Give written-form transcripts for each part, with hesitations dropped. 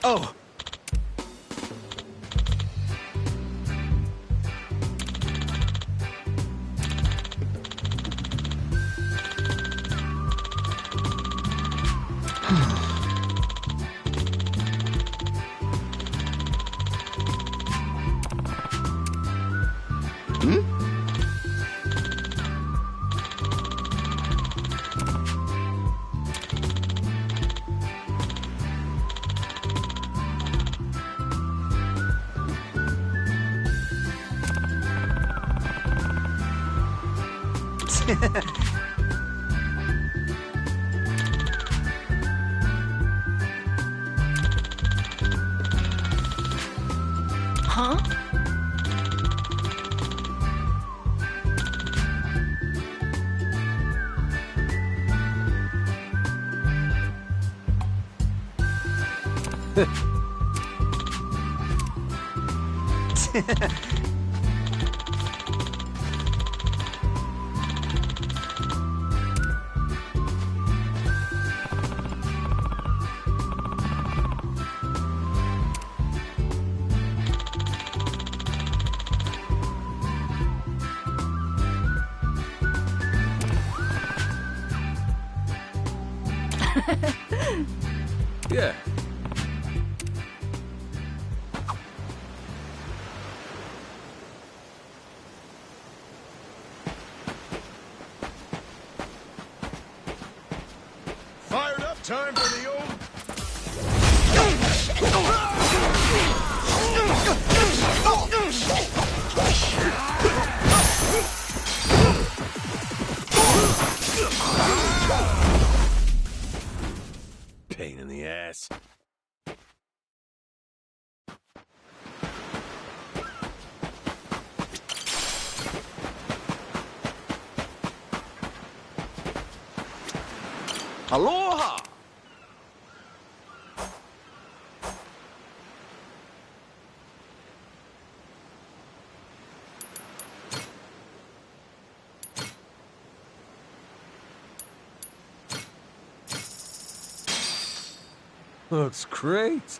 Oh. Huh? Yeah. Fired up, time for the old... Pain in the ass. Aloha! Looks great.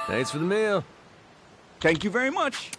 Thanks for the meal. Thank you very much.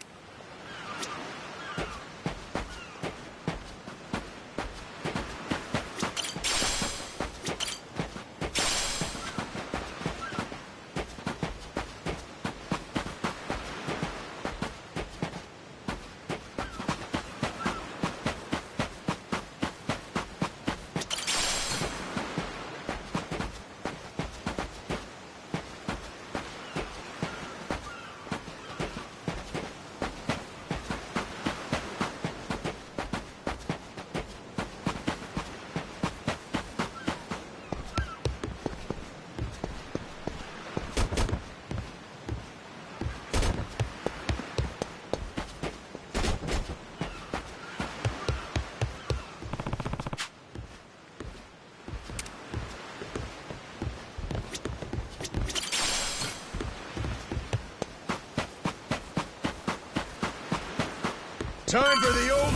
Time for the old...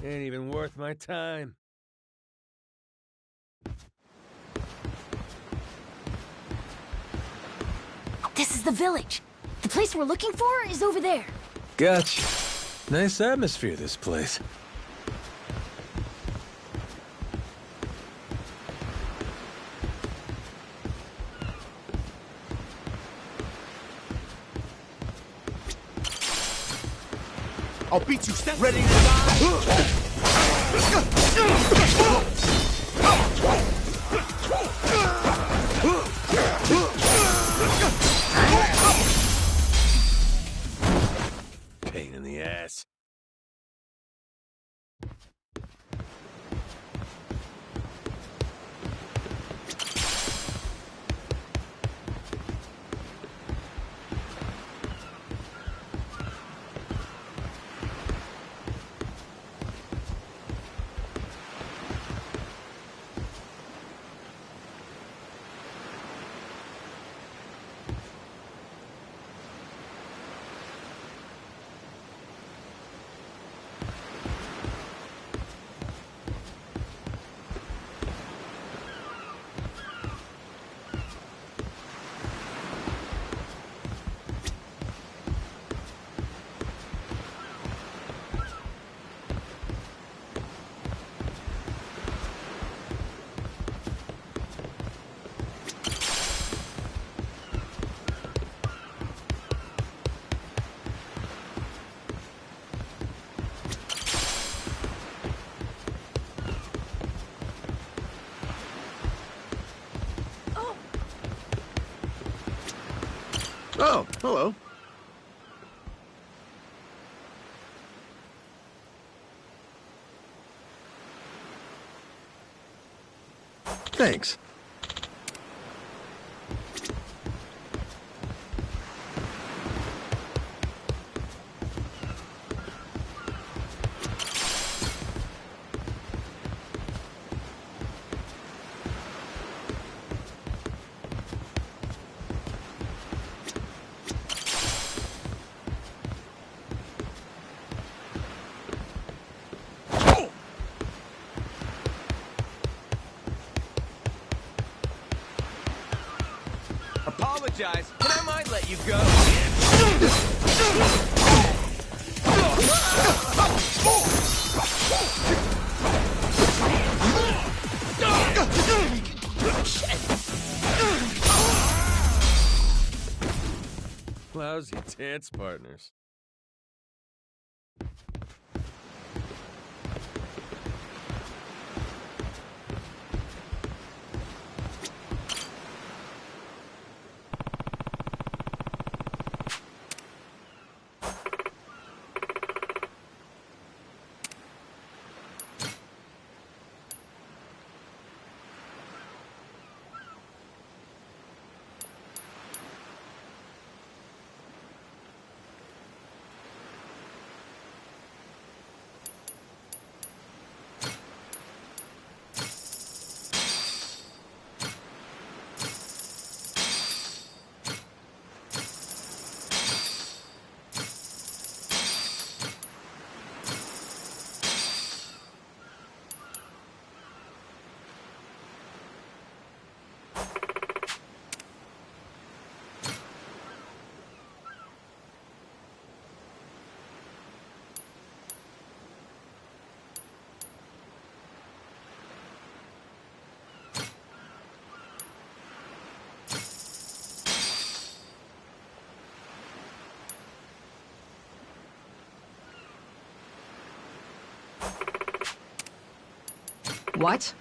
Ain't even worth my time. This is the village. The place we're looking for is over there. Gotcha. Nice atmosphere, this place. I'll beat you. Ready to die? Pain in the ass. Oh, hello. Thanks. Apologize, and I might let you go. Lousy dance partners. What?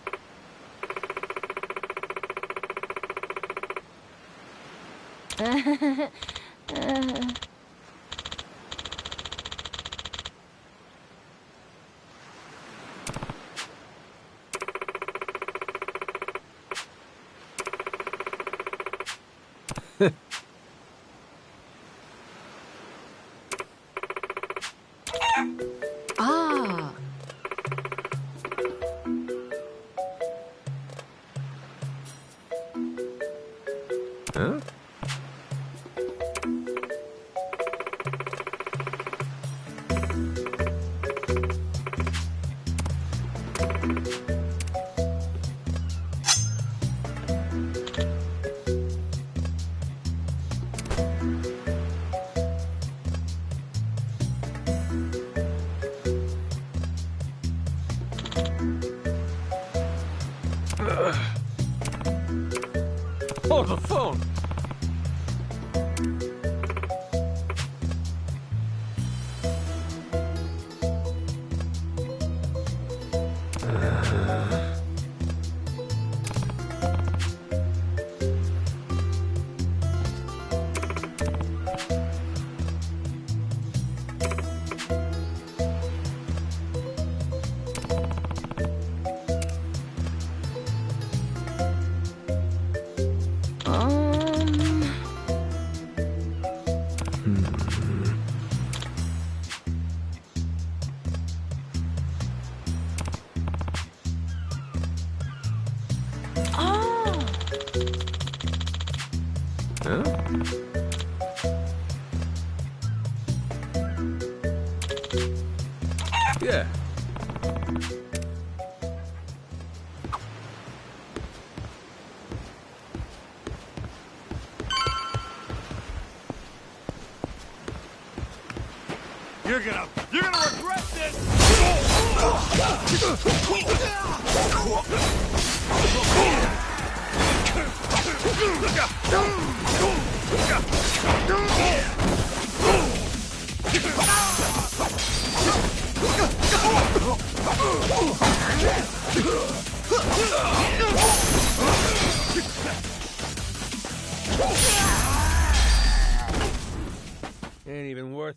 Ah. Huh? Oh, the phone! Oh. Huh? Yeah. You're gonna regret this!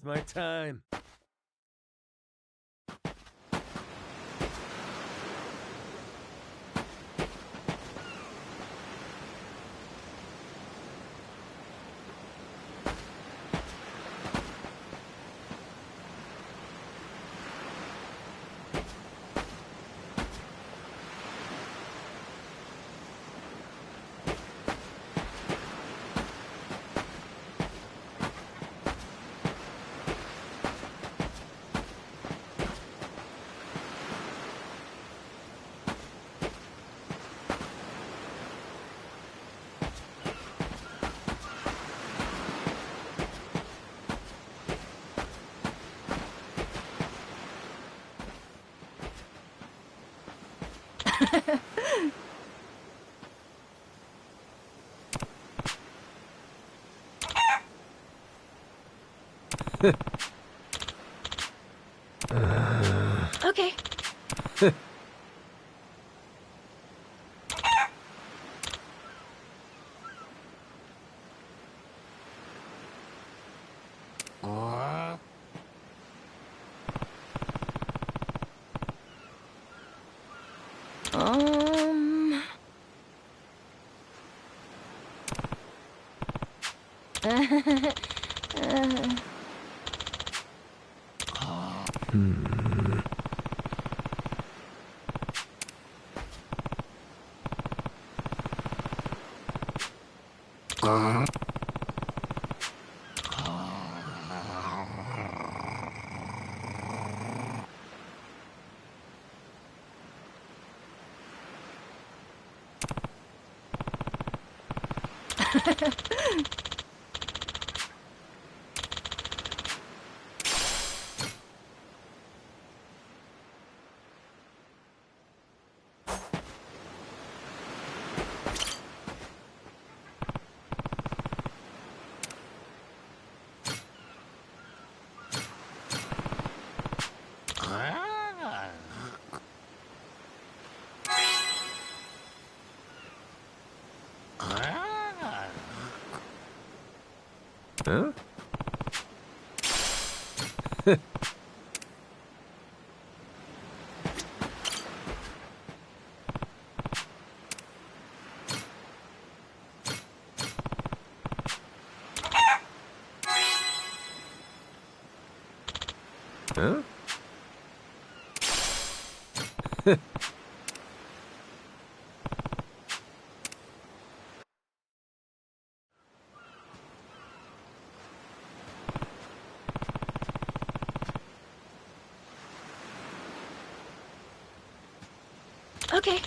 worth my time. Okay. Um. Huh? Huh? Okay.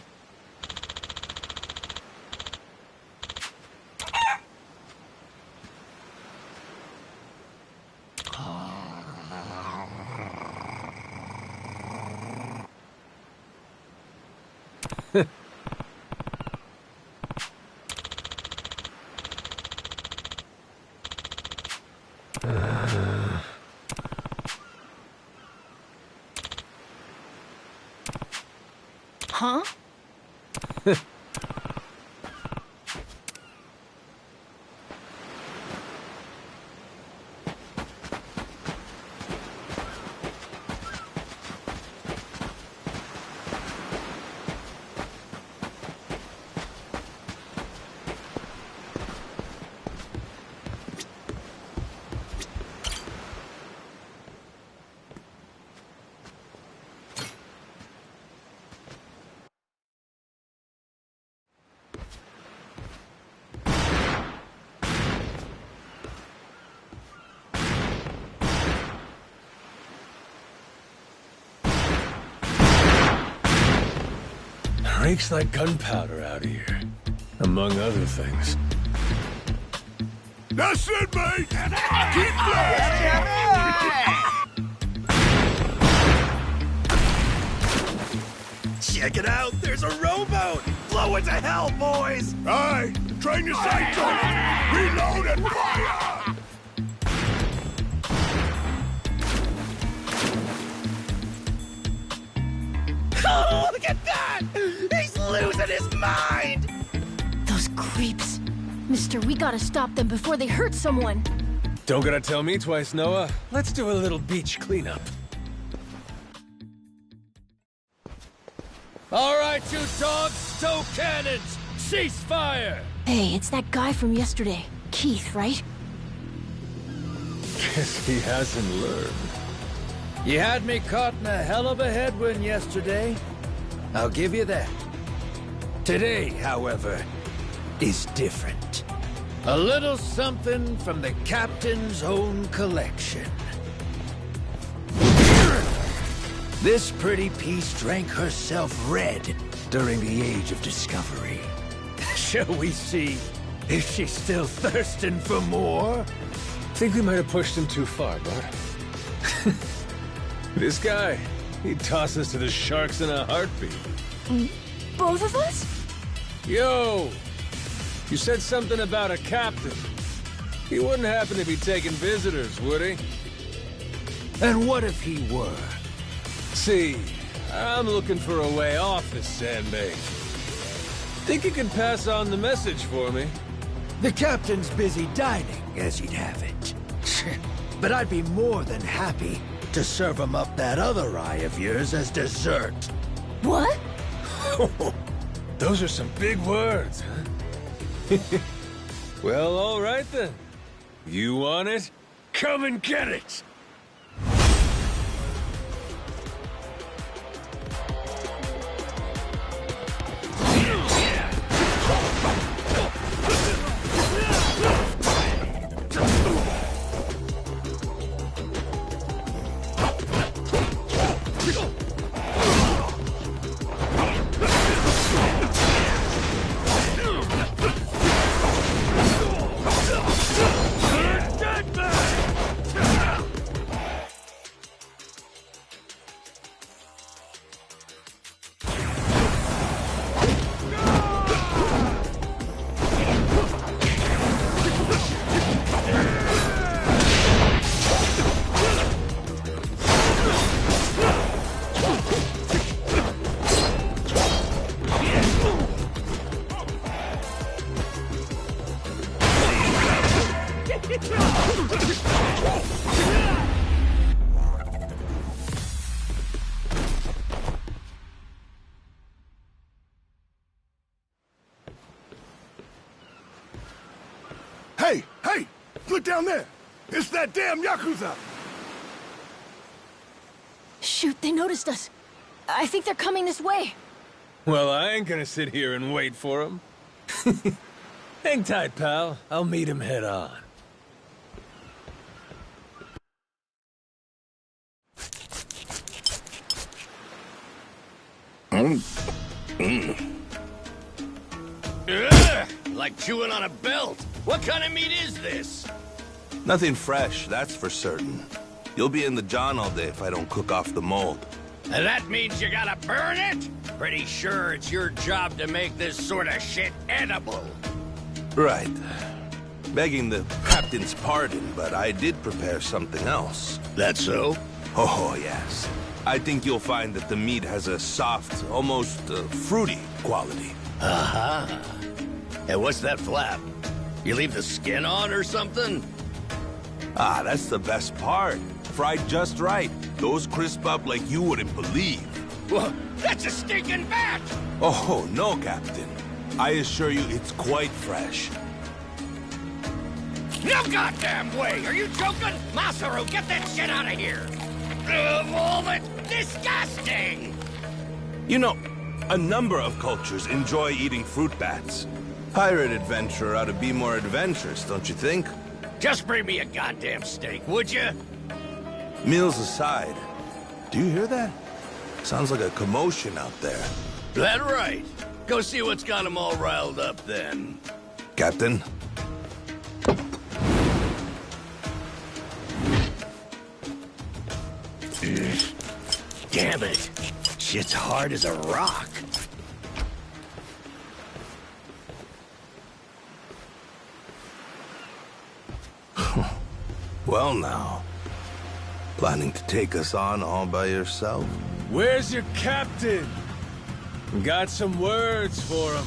Huh? Reeks like gunpowder out here, among other things. That's it, mate! Keep Check it out! There's a rowboat! Blow it to hell, boys! Aye, train your sights on it! Reload and fire! Oh, look at that! He's losing his mind! Those creeps. Mister, we gotta stop them before they hurt someone. Don't gotta tell me twice, Noah. Let's do a little beach cleanup. All right, you dogs, stow cannons! Cease fire! Hey, it's that guy from yesterday. Keith, right? Guess he hasn't learned. You had me caught in a hell of a headwind yesterday. I'll give you that. Today, however, is different. A little something from the captain's own collection. This pretty piece drank herself red during the Age of Discovery. Shall we see if she's still thirsting for more? Think we might have pushed him too far, bud. This guy, he'd toss us to the sharks in a heartbeat. Both of us? Yo! You said something about a captain. He wouldn't happen to be taking visitors, would he? And what if he were? See, I'm looking for a way off this sandbag. Think you can pass on the message for me? The captain's busy dining, as he'd have it. But I'd be more than happy to serve him up that other eye of yours as dessert. What? Those are some big words, huh? Well, all right then. You want it? Come and get it! Hey! Look down there! It's that damn Yakuza! Shoot, they noticed us. I think they're coming this way. Well, I ain't gonna sit here and wait for him. Hang tight, pal. I'll meet him head on. Ugh, like chewing on a belt. What kind of meat is this? Nothing fresh, that's for certain. You'll be in the John all day if I don't cook off the mold. And that means you gotta burn it? Pretty sure it's your job to make this sort of shit edible. Right. Begging the captain's pardon, but I did prepare something else. That so? Oh, yes. I think you'll find that the meat has a soft, almost fruity quality. Aha. And what's that flap? You leave the skin on or something? Ah, that's the best part. Fried just right. Those crisp up like you wouldn't believe. Well, that's a stinking bat! Oh, no, Captain. I assure you it's quite fresh. No goddamn way! Are you joking? Masaru, get that shit out of here! All it disgusting! You know, a number of cultures enjoy eating fruit bats. Pirate adventurer ought to be more adventurous, don't you think? Just bring me a goddamn steak, would you? Meals aside, do you hear that? Sounds like a commotion out there. That right. Go see what's got them all riled up then. Captain? Damn it. Shit's hard as a rock. Well now. Planning to take us on all by yourself? Where's your captain? Got some words for him.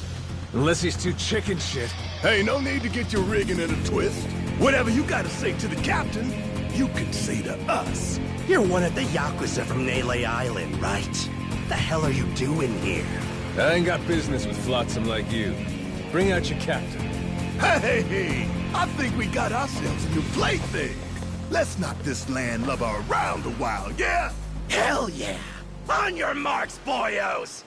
Unless he's too chicken shit. Hey, no need to get your rigging in a twist. Whatever you gotta say to the captain, you can say to us. You're one of the Yakuza from Nele Island, right? The hell are you doing here? I ain't got business with flotsam like you. Bring out your captain. Hey, I think we got ourselves a new plaything. Let's knock this landlubber around a while, yeah? Hell yeah! On your marks, boyos!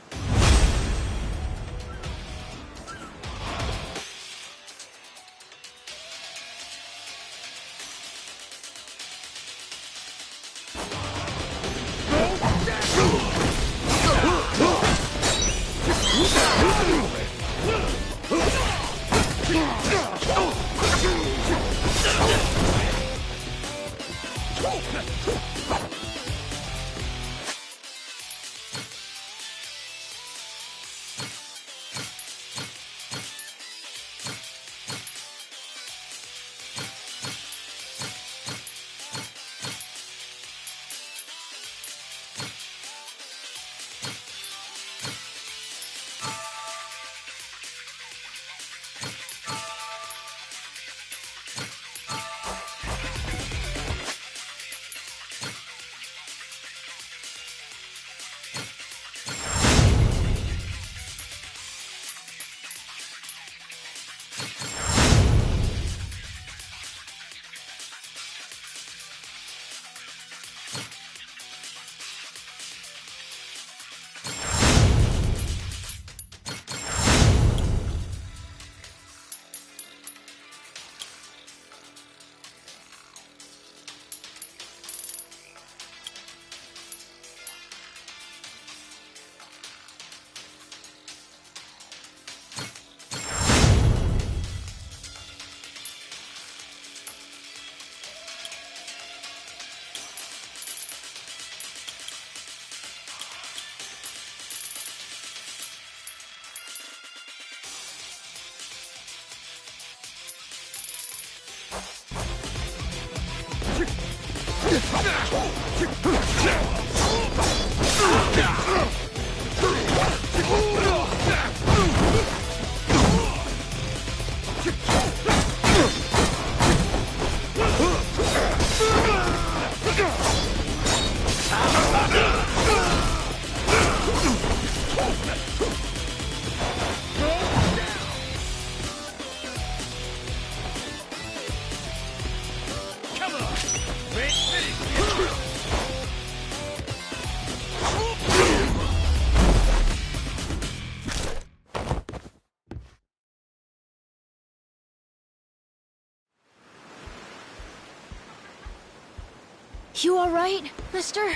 You all right, mister?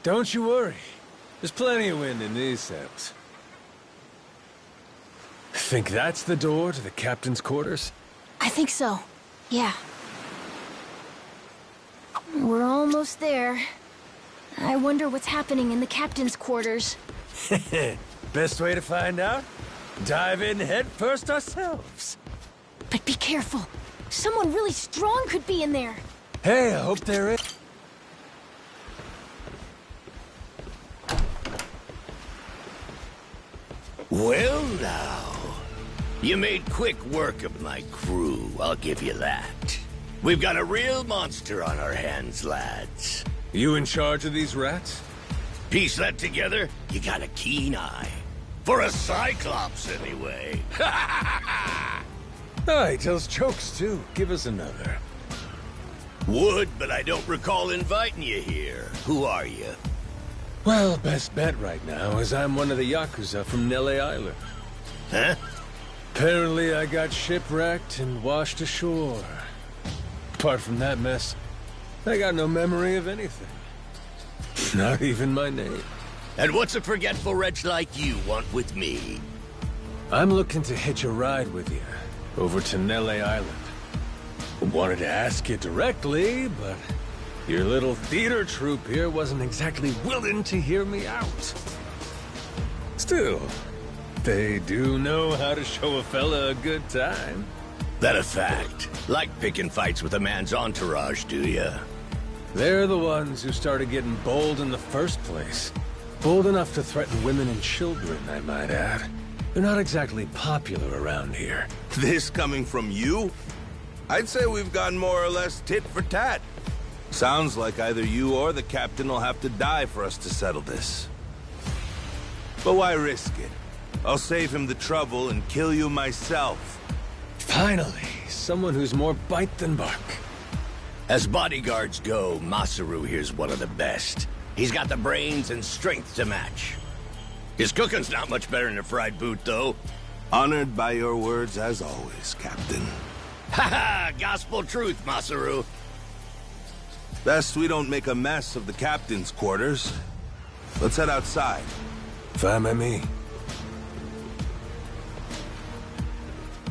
Don't you worry. There's plenty of wind in these sails. Think that's the door to the captain's quarters? I think so. Yeah. We're almost there. I wonder what's happening in the captain's quarters. Best way to find out? Dive in head first ourselves. But be careful. Someone really strong could be in there. Hey, I hope there is. Well now, you made quick work of my crew, I'll give you that. We've got a real monster on our hands, lads. You in charge of these rats? Piece that together, you got a keen eye. For a Cyclops, anyway. Oh, he tells jokes too. Give us another. Would, but I don't recall inviting you here. Who are you? Well, best bet right now is I'm one of the Yakuza from Nele Island. Huh? Apparently I got shipwrecked and washed ashore. Apart from that mess, I got no memory of anything. Not even my name. And what's a forgetful wretch like you want with me? I'm looking to hitch a ride with you over to Nele Island. Wanted to ask you directly, but your little theater troupe here wasn't exactly willing to hear me out. Still, they do know how to show a fella a good time. That a fact? Like picking fights with a man's entourage, do ya? They're the ones who started getting bold in the first place. Bold enough to threaten women and children, I might add. They're not exactly popular around here. This coming from you? I'd say we've gone more or less tit for tat. Sounds like either you or the captain will have to die for us to settle this. But why risk it? I'll save him the trouble and kill you myself. Finally, someone who's more bite than bark. As bodyguards go, Masaru here's one of the best. He's got the brains and strength to match. His cooking's not much better than a fried boot, though. Honored by your words as always, Captain. Haha, gospel truth, Masaru. Best we don't make a mess of the captain's quarters. Let's head outside. Fine by me.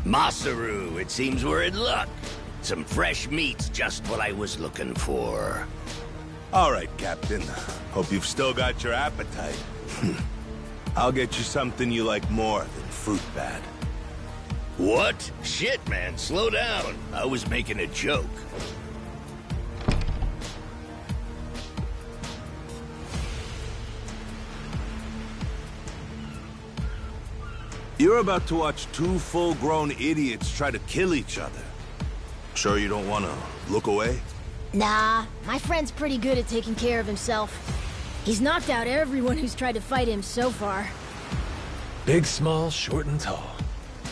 Masaru, it seems we're in luck. Some fresh meat's just what I was looking for. All right, Captain. Hope you've still got your appetite. I'll get you something you like more than fruit bat. What? Shit, man, slow down. I was making a joke. You're about to watch two full-grown idiots try to kill each other. Sure you don't want to look away? Nah, my friend's pretty good at taking care of himself. He's knocked out everyone who's tried to fight him so far. Big, small, short, and tall.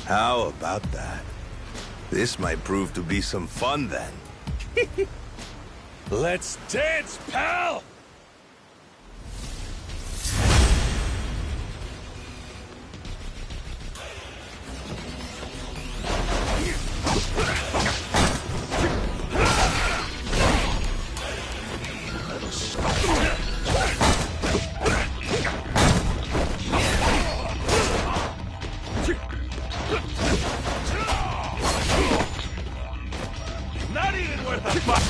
How about that? This might prove to be some fun then. Let's dance, pal! Not even worth a fuck!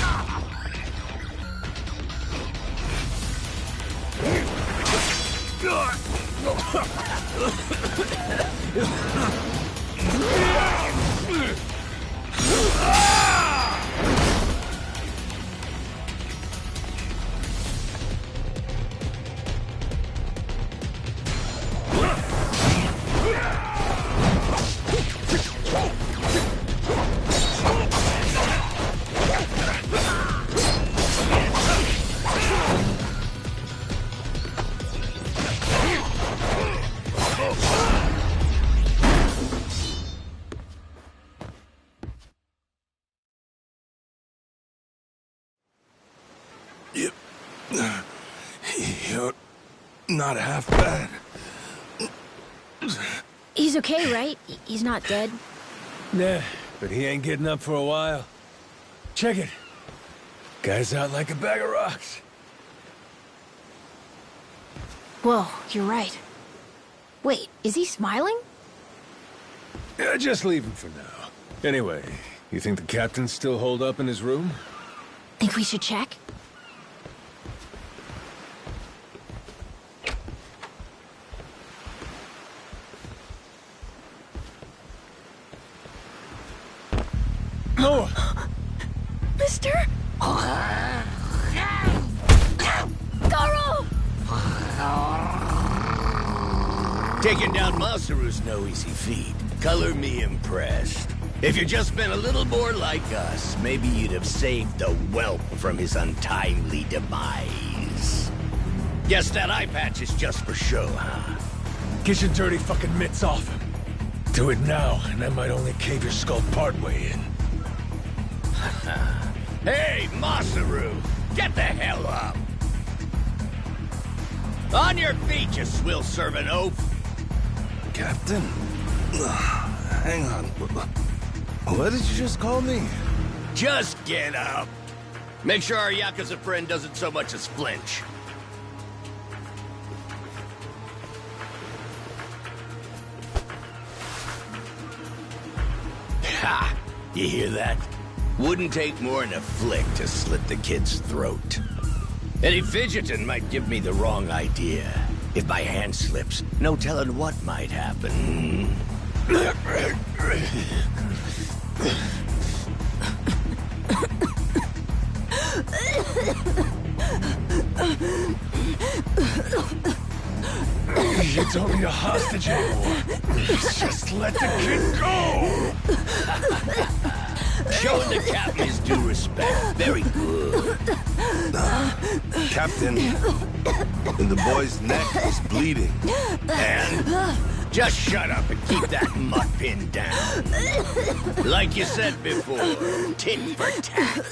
You're not half bad. He's okay, right? He's not dead? Nah, but he ain't getting up for a while. Check it. Guy's out like a bag of rocks. Whoa, you're right. Wait, is he smiling? Yeah, just leave him for now. Anyway, you think the captain's still holed up in his room? Think we should check? No! Mister? Garo! Taking down Masaru's no easy feat. Color me impressed. If you'd just been a little more like us, maybe you'd have saved the whelp from his untimely demise. Guess that eye patch is just for show, huh? Get your dirty fucking mitts off him. Do it now, and I might only cave your skull partway in. Hey, Masaru! Get the hell up! On your feet, you swill-serving oaf! Captain? Hang on. What did you just call me? Just get up! Make sure our Yakuza friend doesn't so much as flinch. Ha! You hear that? Wouldn't take more than a flick to slit the kid's throat. Any fidgeting might give me the wrong idea. If my hand slips, no telling what might happen. You don't need a hostage anymore. Just let the kid go! Showing the captain his due respect. Very good. Captain, and the boy's neck is bleeding. And just shut up and keep that mutt pinned down. Like you said before, tit for tat.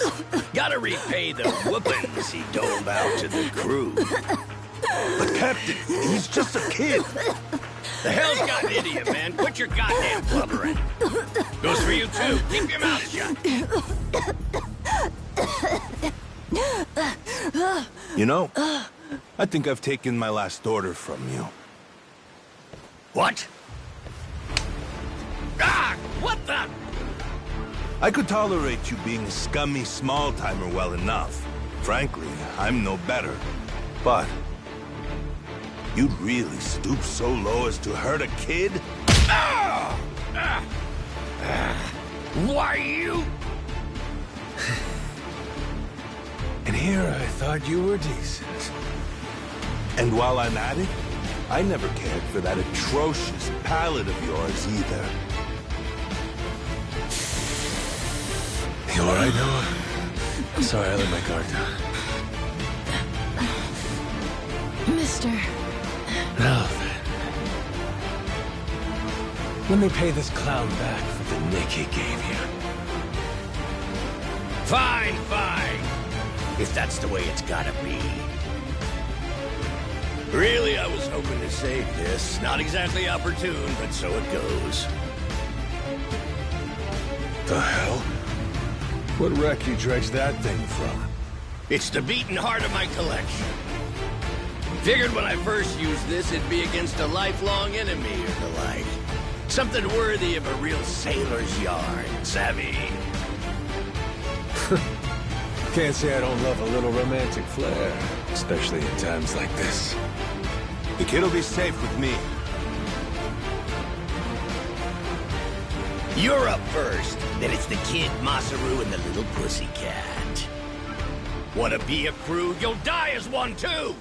Gotta repay the whoopings he doled out to the crew. But Captain, he's just a kid. The hell's gotten into you, man? Quit your goddamn blubbering. Goes for you, too. Keep your mouth shut. You know, I think I've taken my last order from you. What? Ah! What the? I could tolerate you being a scummy small-timer well enough. Frankly, I'm no better. But you'd really stoop so low as to hurt a kid? Why you? And here I thought you were decent. And while I'm at it, I never cared for that atrocious palate of yours either. You all right, Noah? Sorry, I let my guard down. Mister. Now then. Let me pay this clown back for the nick he gave you. Fine, fine. If that's the way it's gotta be. Really, I was hoping to save this. Not exactly opportune, but so it goes. The hell? What wreck you dredged that thing from? It's the beating heart of my collection. Figured when I first used this, it'd be against a lifelong enemy or the like. Something worthy of a real sailor's yarn, savvy? Can't say I don't love a little romantic flair, especially in times like this. The kid'll be safe with me. You're up first. Then it's the kid, Masaru, and the little pussycat. Wanna be a crew? You'll die as one, too!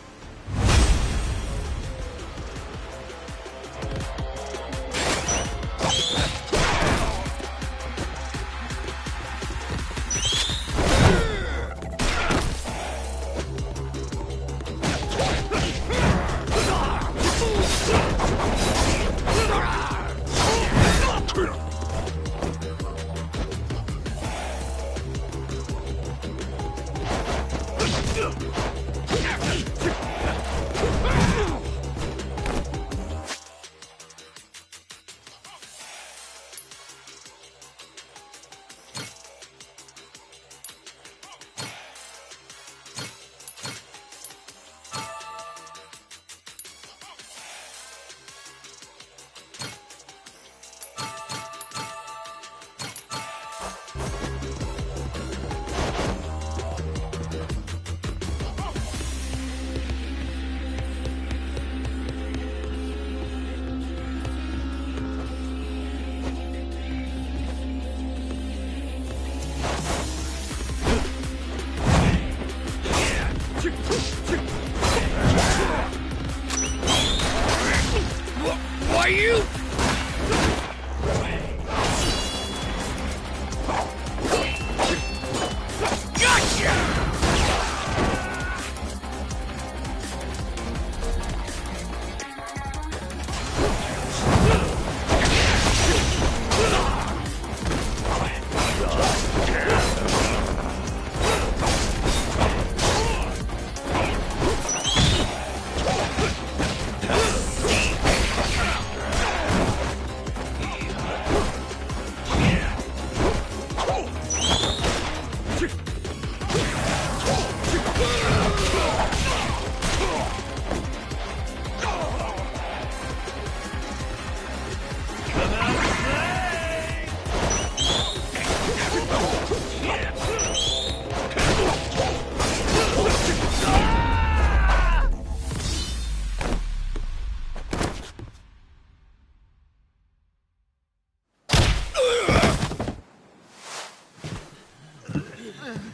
Why you?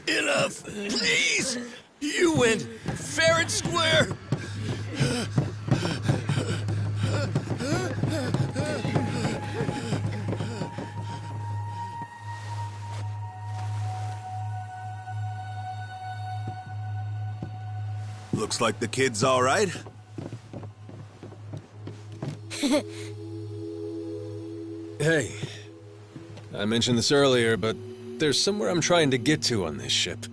Enough, please! You went fair and square! Looks like the kid's all right. Hey, I mentioned this earlier, but there's somewhere I'm trying to get to on this ship.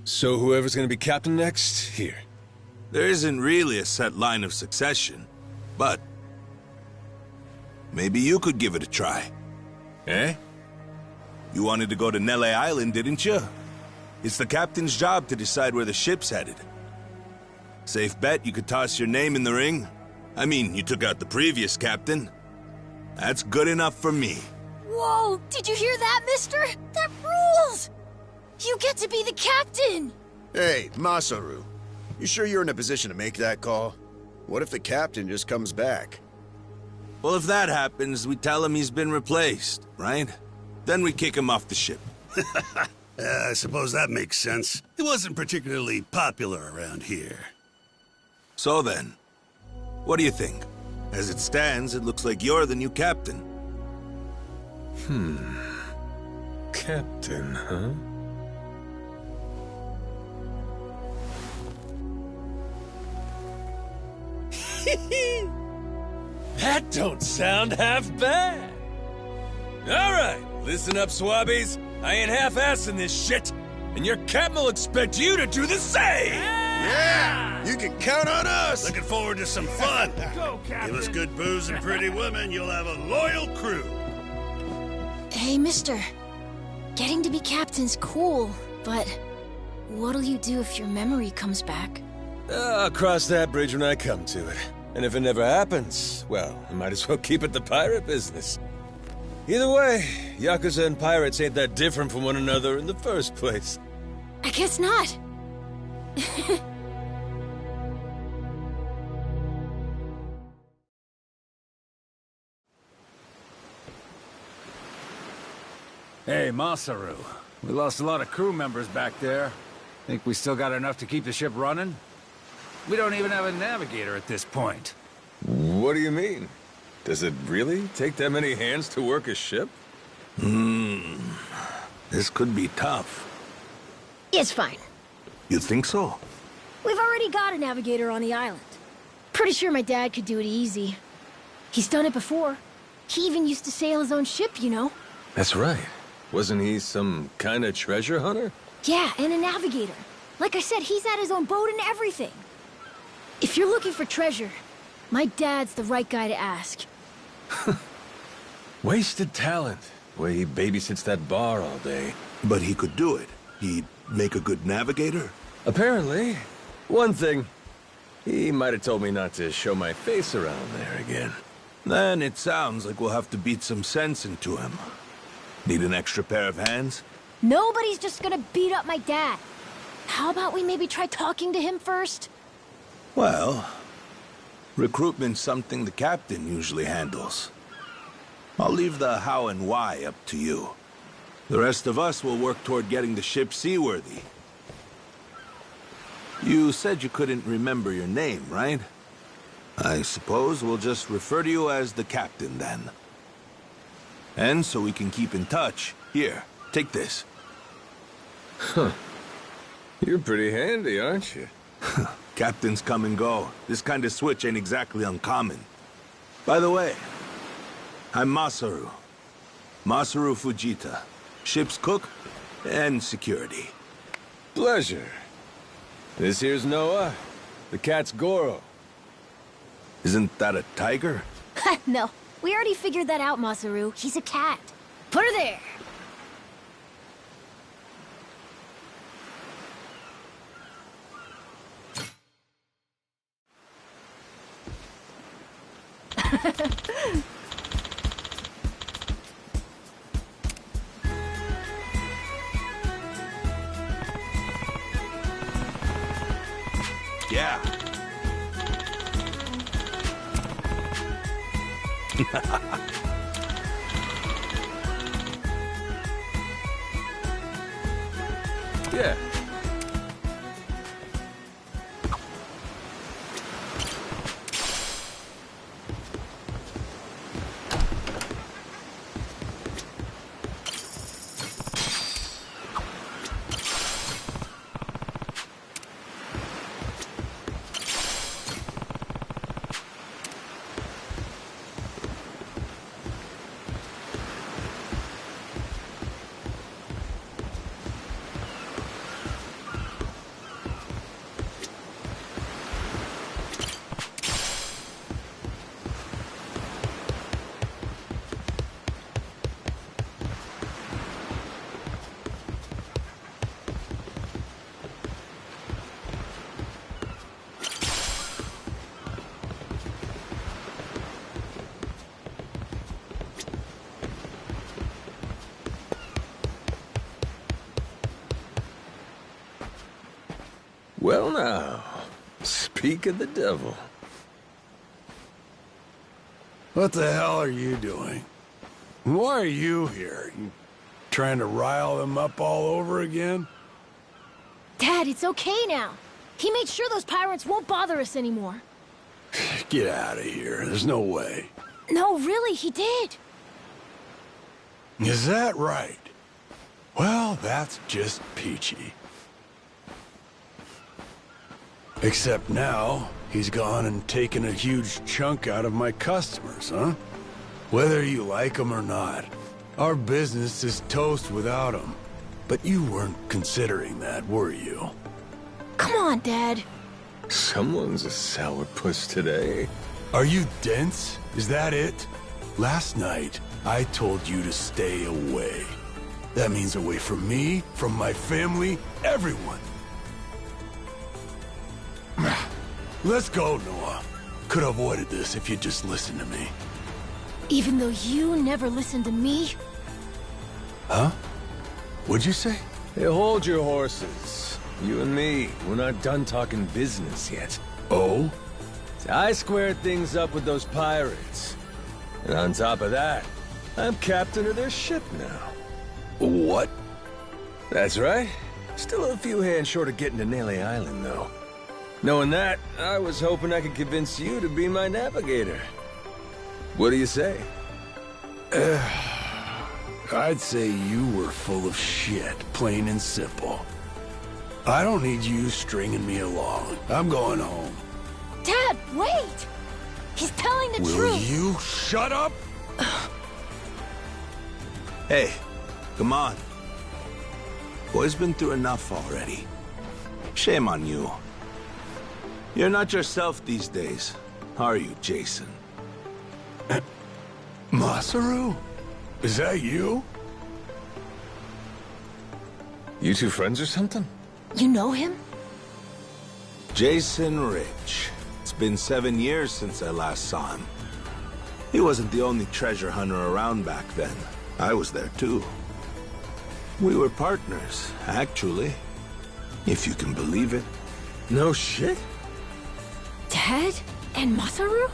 So whoever's gonna be captain next, here. There isn't really a set line of succession, but maybe you could give it a try. Eh? You wanted to go to Nele Island, didn't you? It's the captain's job to decide where the ship's headed. Safe bet you could toss your name in the ring. I mean, you took out the previous captain. That's good enough for me. Whoa! Did you hear that, mister? That rules! You get to be the captain! Hey, Masaru. You sure you're in a position to make that call? What if the captain just comes back? Well, if that happens, we tell him he's been replaced, right? Then we kick him off the ship. I suppose that makes sense. He wasn't particularly popular around here. So then, what do you think? As it stands, it looks like you're the new captain. Captain, huh? That don't sound half bad. All right, listen up, swabbies. I ain't half-assing this shit, and your captain will expect you to do the same. Yeah! You can count on us! Looking forward to some fun. Go, Captain! Give us good booze and pretty women, you'll have a loyal crew. Hey, mister. Getting to be captain's cool, but what'll you do if your memory comes back? I'll cross that bridge when I come to it. And if it never happens, well, I might as well keep it the pirate business. Either way, Yakuza and pirates ain't that different from one another in the first place. I guess not. Hey, Masaru. We lost a lot of crew members back there. Think we still got enough to keep the ship running? We don't even have a navigator at this point. What do you mean? Does it really take that many hands to work a ship? This could be tough. It's fine. You think so? We've already got a navigator on the island. Pretty sure my dad could do it easy. He's done it before. He even used to sail his own ship, you know? That's right. Wasn't he some kind of treasure hunter? Yeah, and a navigator. Like I said, he's had his own boat and everything. If you're looking for treasure, my dad's the right guy to ask. Wasted talent. Way he babysits that bar all day. But he could do it. He'd make a good navigator. Apparently. One thing. He might have told me not to show my face around there again. Then it sounds like we'll have to beat some sense into him. Need an extra pair of hands? Nobody's just gonna beat up my dad. How about we maybe try talking to him first? Well, recruitment's something the captain usually handles. I'll leave the how and why up to you. The rest of us will work toward getting the ship seaworthy. You said you couldn't remember your name, right? I suppose we'll just refer to you as the captain, then. And so we can keep in touch, here, take this. Huh. You're pretty handy, aren't you? Captains come and go. This kind of switch ain't exactly uncommon. By the way, I'm Masaru. Masaru Fujita. Ship's cook and security. Pleasure. This here's Noah. The cat's Goro. Isn't that a tiger? No, we already figured that out, Masaru. He's a cat. Put her there. Yeah. Yeah. Well now, speak of the devil. What the hell are you doing? Why are you here? You trying to rile them up all over again? Dad, it's okay now. He made sure those pirates won't bother us anymore. Get out of here. There's no way. No, really, he did. Is that right? Well, that's just peachy. Except now, he's gone and taken a huge chunk out of my customers, huh? Whether you like them or not, our business is toast without him. But you weren't considering that, were you? Come on, Dad. Someone's a sourpuss today. Are you dense? Is that it? Last night, I told you to stay away. That means away from me, from my family, everyone. Let's go, Noah. Could have avoided this if you'd just listened to me. Even though you never listened to me? Huh? What'd you say? Hey, hold your horses. You and me, we're not done talking business yet. Oh? I squared things up with those pirates. And on top of that, I'm captain of their ship now. What? That's right. Still a few hands short of getting to Nele Island, though. Knowing that, I was hoping I could convince you to be my navigator. What do you say? I'd say you were full of shit, plain and simple. I don't need you stringing me along. I'm going home. Dad, wait! He's telling the Will truth. you shut up? Hey, come on. Boy's been through enough already. Shame on you. You're not yourself these days, are you, Jason? Masaru? Is that you? You two friends or something? You know him? Jason Rich. It's been 7 years since I last saw him. He wasn't the only treasure hunter around back then. I was there too. We were partners, actually. If you can believe it. No shit? Dad? And Masaru?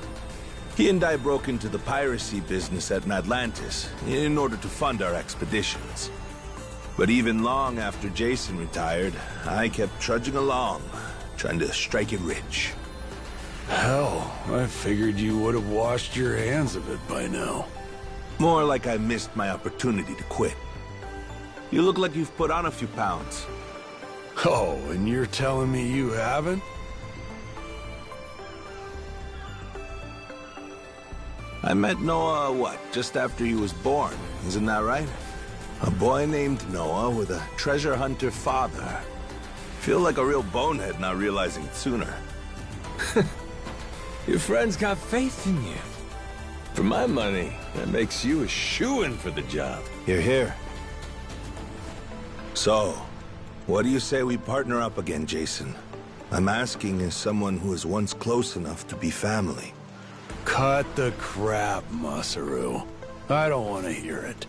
He and I broke into the piracy business at Atlantis in order to fund our expeditions. But even long after Jason retired, I kept trudging along, trying to strike it rich. Hell, I figured you would have washed your hands of it by now. More like I missed my opportunity to quit. You look like you've put on a few pounds. Oh, and you're telling me you haven't? I met Noah, what, just after he was born, isn't that right? A boy named Noah with a treasure hunter father. Feel like a real bonehead not realizing it sooner. Your friends got faith in you. For my money, that makes you a shoo-in for the job. You're here. So, what do you say we partner up again, Jason? I'm asking as someone who was once close enough to be family. Cut the crap, Masaru. I don't want to hear it.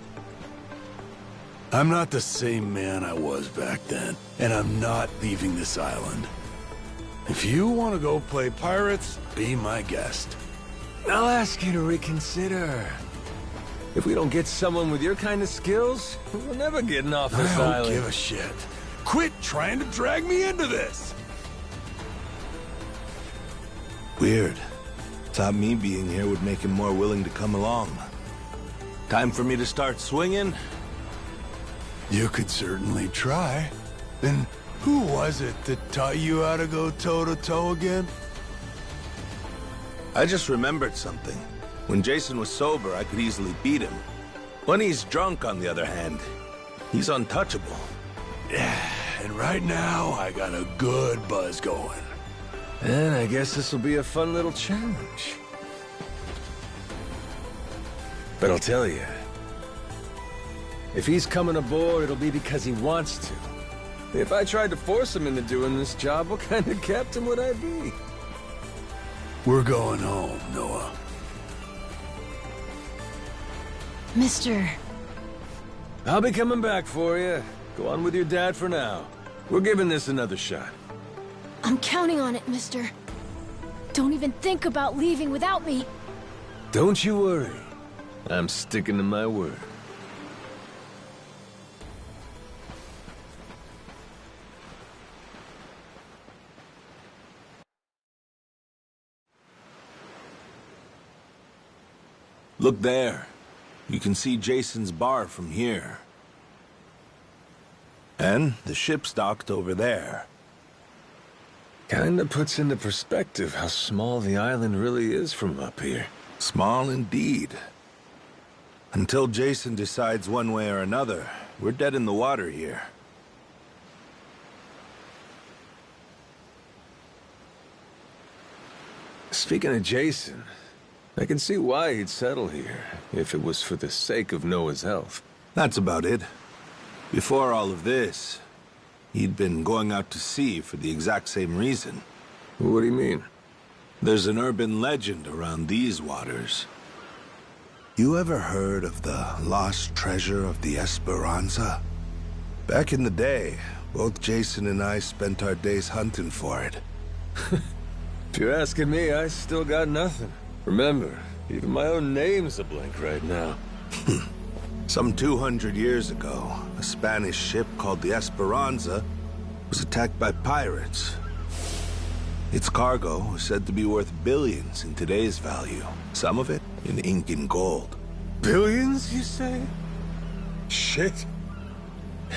I'm not the same man I was back then, and I'm not leaving this island. If you want to go play pirates, be my guest. I'll ask you to reconsider. If we don't get someone with your kind of skills, we're never getting off this I don't island. give a shit. Quit trying to drag me into this! Weird. Thought me being here would make him more willing to come along. Time for me to start swinging? You could certainly try. Then who was it that taught you how to go toe-to-toe again? I just remembered something. When Jason was sober, I could easily beat him. When he's drunk, on the other hand, he's untouchable. Yeah, and right now, I got a good buzz going. And I guess this will be a fun little challenge. But I'll tell you, if he's coming aboard, it'll be because he wants to. If I tried to force him into doing this job, what kind of captain would I be? We're going home, Noah. Mister... I'll be coming back for you. Go on with your dad for now. We're giving this another shot. I'm counting on it, mister. Don't even think about leaving without me. Don't you worry. I'm sticking to my word. Look there. You can see Jason's bar from here. And the ship's docked over there. Kinda puts into perspective how small the island really is from up here. Small indeed. Until Jason decides one way or another, we're dead in the water here. Speaking of Jason, I can see why he'd settle here, if it was for the sake of Noah's health. That's about it. Before all of this, he'd been going out to sea for the exact same reason. What do you mean? There's an urban legend around these waters. You ever heard of the lost treasure of the Esperanza? Back in the day, both Jason and I spent our days hunting for it. If you're asking me, I still got nothing. Remember, even my own name's a blank right now. Some 200 years ago, a Spanish ship called the Esperanza was attacked by pirates. Its cargo was said to be worth billions in today's value, some of it in ink and gold. Billions, you say? Shit.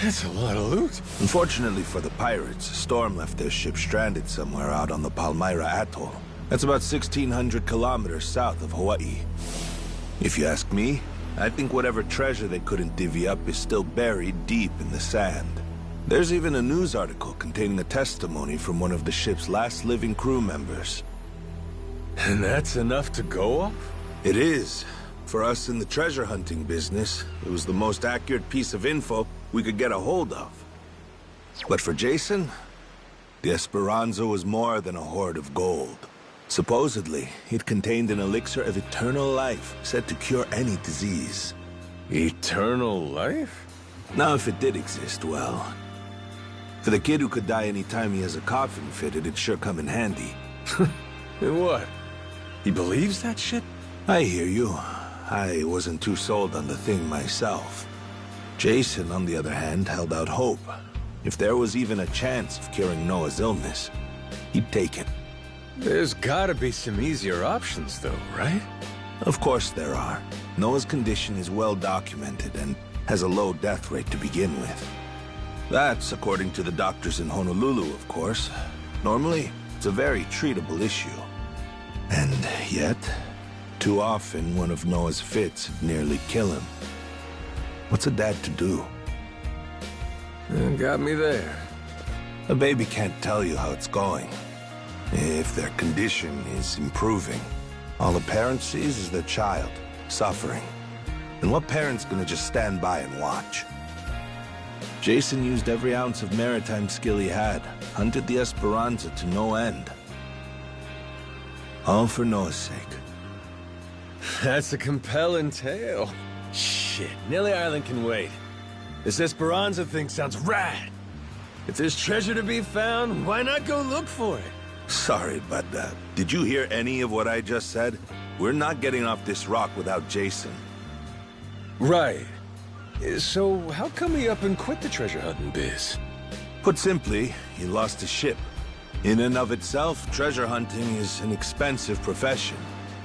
That's a lot of loot. Unfortunately for the pirates, a storm left their ship stranded somewhere out on the Palmyra Atoll. That's about 1,600 kilometers south of Hawaii. If you ask me, I think whatever treasure they couldn't divvy up is still buried deep in the sand. There's even a news article containing a testimony from one of the ship's last living crew members. And that's enough to go off? It is. For us in the treasure hunting business, it was the most accurate piece of info we could get a hold of. But for Jason, the Esperanza was more than a hoard of gold. Supposedly, it contained an elixir of eternal life, said to cure any disease. Eternal life? Now, if it did exist, well, for the kid who could die any time he has a coffin fitted, it'd sure come in handy. And what? He believes that shit? I hear you. I wasn't too sold on the thing myself. Jason, on the other hand, held out hope. If there was even a chance of curing Noah's illness, he'd take it. There's gotta be some easier options, though, right? Of course there are. Noah's condition is well documented and has a low death rate to begin with. That's according to the doctors in Honolulu, of course. Normally, it's a very treatable issue. And yet, too often one of Noah's fits would nearly kill him. What's a dad to do? Got me there. A baby can't tell you how it's going. If their condition is improving, all the parent sees is their child suffering. And what parent's gonna just stand by and watch? Jason used every ounce of maritime skill he had, hunted the Esperanza to no end. All for Noah's sake. That's a compelling tale. Shit, Nelly Island can wait. This Esperanza thing sounds rad. If there's treasure to be found, why not go look for it? Sorry, but did you hear any of what I just said? We're not getting off this rock without Jason. Right. So how come he up and quit the treasure hunting biz? Put simply, he lost his ship. In and of itself, treasure hunting is an expensive profession.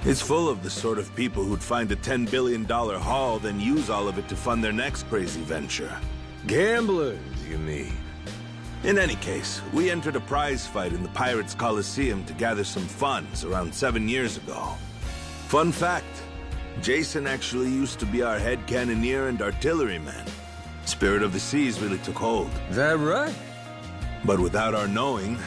It's full of the sort of people who'd find a $10 billion haul, then use all of it to fund their next crazy venture. Gamblers, you mean? In any case, we entered a prize fight in the Pirates Coliseum to gather some funds around 7 years ago. Fun fact, Jason actually used to be our head cannoneer and artilleryman. Spirit of the Seas really took hold. That right? But without our knowing,